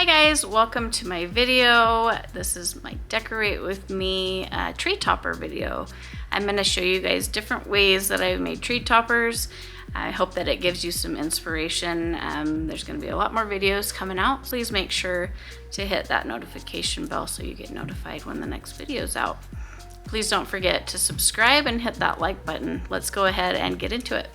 Hi guys, welcome to my video. This is my Decorate With Me tree topper video. I'm going to show you guys different ways that I've made tree toppers. I hope that it gives you some inspiration. There's going to be a lot more videos coming out. Please make sure to hit that notification bell so you get notified when the next video is out. Please don't forget to subscribe and hit that like button. Let's go ahead and get into it.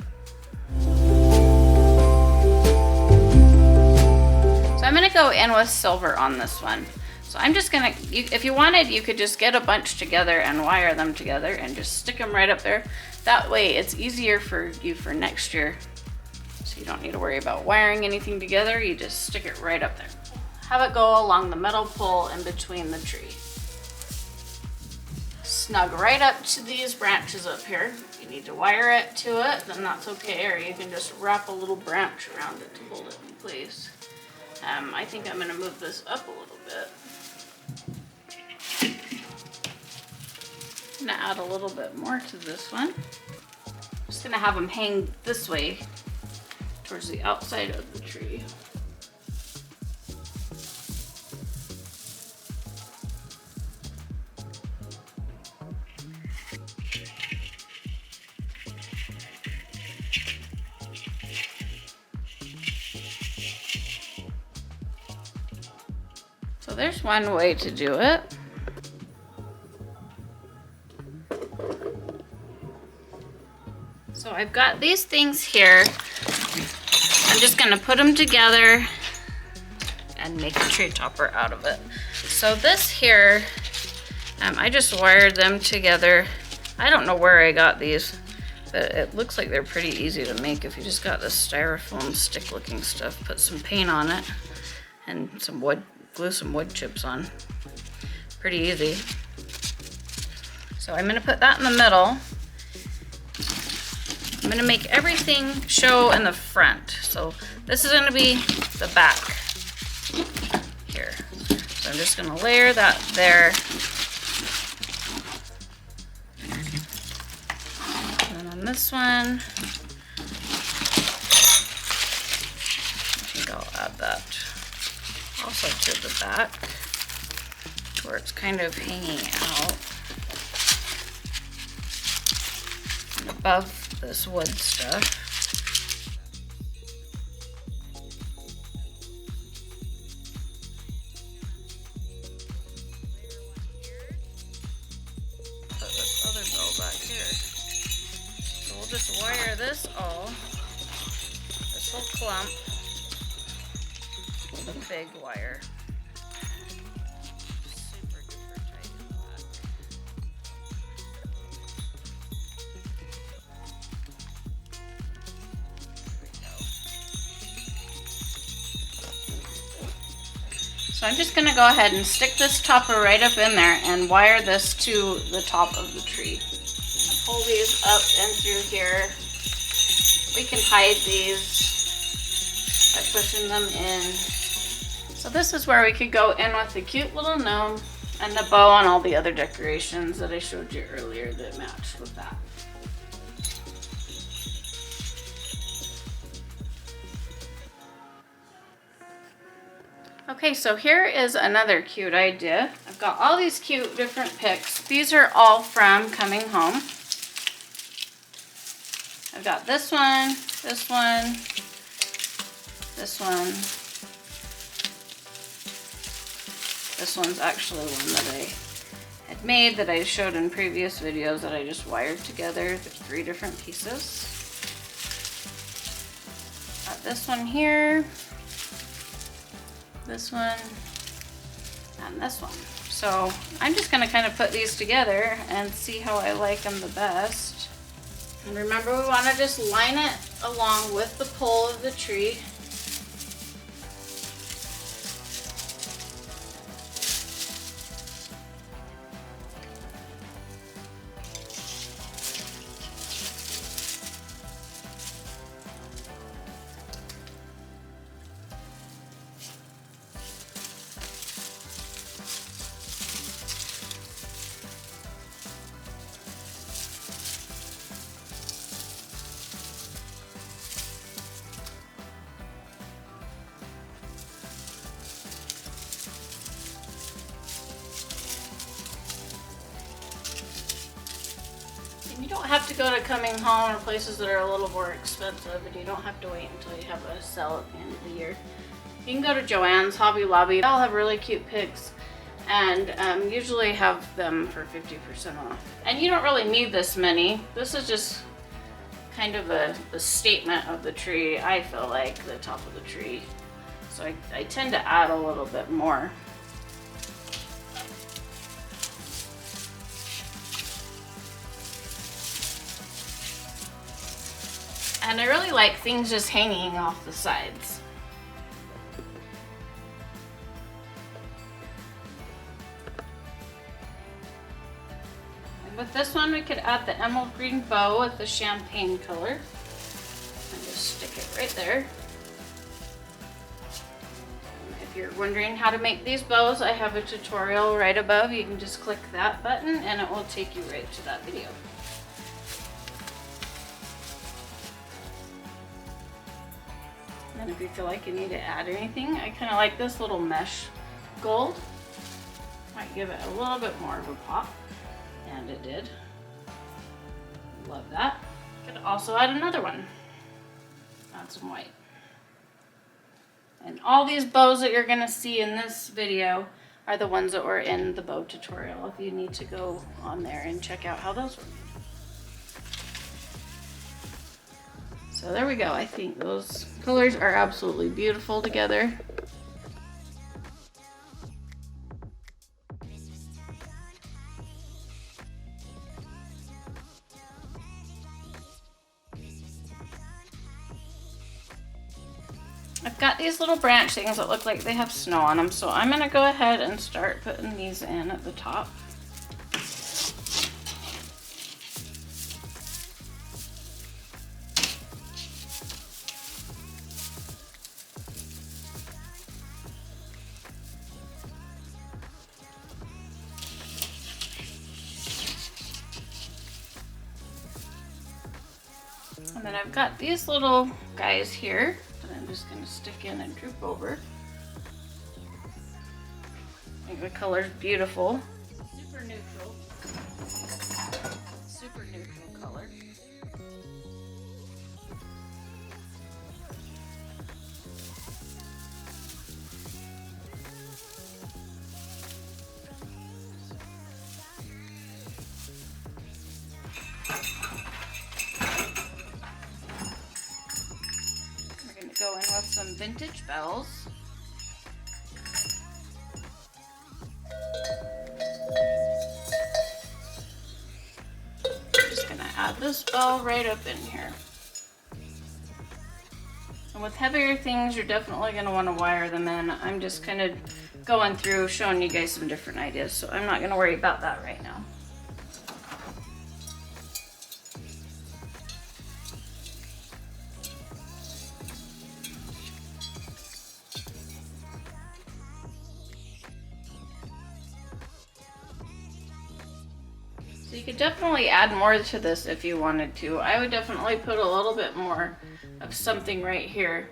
So I'm going to go in with silver on this one. So I'm just going to, if you wanted, you could just get a bunch together and wire them together and just stick them right up there. That way it's easier for you for next year. So you don't need to worry about wiring anything together. You just stick it right up there. Have it go along the metal pole in between the tree. Snug right up to these branches up here. If you need to wire it to it, then that's okay. Or you can just wrap a little branch around it to hold it in place. I think I'm going to move this up a little bit. I'm going to add a little bit more to this one. I'm just going to have them hang this way towards the outside of the tree. So there's one way to do it. So I've got these things here. I'm just gonna put them together and make a tree topper out of it. So this here, I just wired them together. I don't know where I got these, but it looks like they're pretty easy to make if you just got this styrofoam stick looking stuff. Put some paint on it and some wood. Glue some wood chips on. Pretty easy. So I'm going to put that in the middle. I'm going to make everything show in the front. So this is going to be the back here. So I'm just going to layer that there. And then on this one, I think I'll add that also to the back where it's kind of hanging out and above this wood stuff. Put this other bow back here. So we'll just wire this all, this whole clump, the big wire. Super duper tight in the back. There we go. So I'm just going to go ahead and stick this topper right up in there and wire this to the top of the tree. Pull these up and through here. We can hide these by pushing them in. So this is where we could go in with the cute little gnome and the bow and all the other decorations that I showed you earlier that match with that. Okay, so here is another cute idea. I've got all these cute different pics. These are all from coming home. I've got this one, this one, this one. This one's actually one that I had made that I showed in previous videos that I just wired together. There's 3 different pieces. Got this one here, this one, and this one. So I'm just gonna kind of put these together and see how I like them the best. And remember, we wanna just line it along with the pole of the tree. don't have to go to Coming Home or places that are a little more expensive, and you don't have to wait until you have a sale at the end of the year. You can go to Joann's, Hobby Lobby. They all have really cute pics, and usually have them for 50% off. And you don't really need this many. This is just kind of a statement of the tree, I feel like, the top of the tree. So I tend to add a little bit more. And I really like things just hanging off the sides. And with this one, we could add the emerald green bow with the champagne color. And just stick it right there. And if you're wondering how to make these bows, I have a tutorial right above. You can just click that button and it will take you right to that video. And if you feel like you need to add anything, I kind of like this little mesh gold. Might give it a little bit more of a pop, and it did. Love that. Could also add another one. Add some white. And all these bows that you're gonna see in this video are the ones that were in the bow tutorial, if you need to go on there and check out how those work. So there we go. I think those colors are absolutely beautiful together. I've got these little branch things that look like they have snow on them, so I'm gonna go ahead and start putting these in at the top. And then I've got these little guys here that I'm just going to stick in and droop over. I think the color's beautiful. Super neutral. Super neutral color. Go in with some vintage bells. I'm just gonna add this bell right up in here. And with heavier things, you're definitely gonna want to wire them in. I'm just kind of going through showing you guys some different ideas, so I'm not gonna worry about that right now. So you could definitely add more to this if you wanted to. I would definitely put a little bit more of something right here.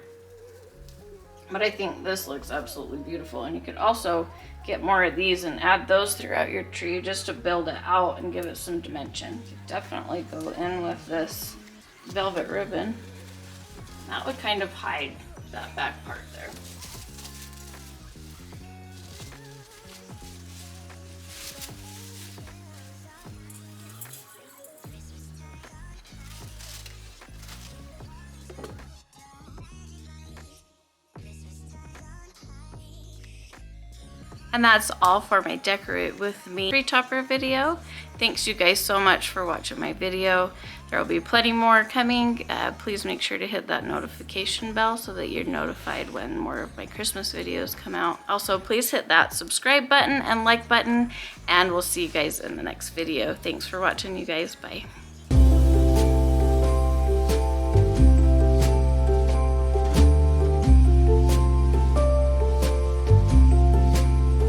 But I think this looks absolutely beautiful. And you could also get more of these and add those throughout your tree just to build it out and give it some dimension. You could definitely go in with this velvet ribbon. That would kind of hide that back part there. And that's all for my Decorate With Me tree topper video. Thanks you guys so much for watching my video. There will be plenty more coming. Please make sure to hit that notification bell so that you're notified when more of my Christmas videos come out. Also, please hit that subscribe button and like button, and we'll see you guys in the next video. Thanks for watching, you guys. Bye.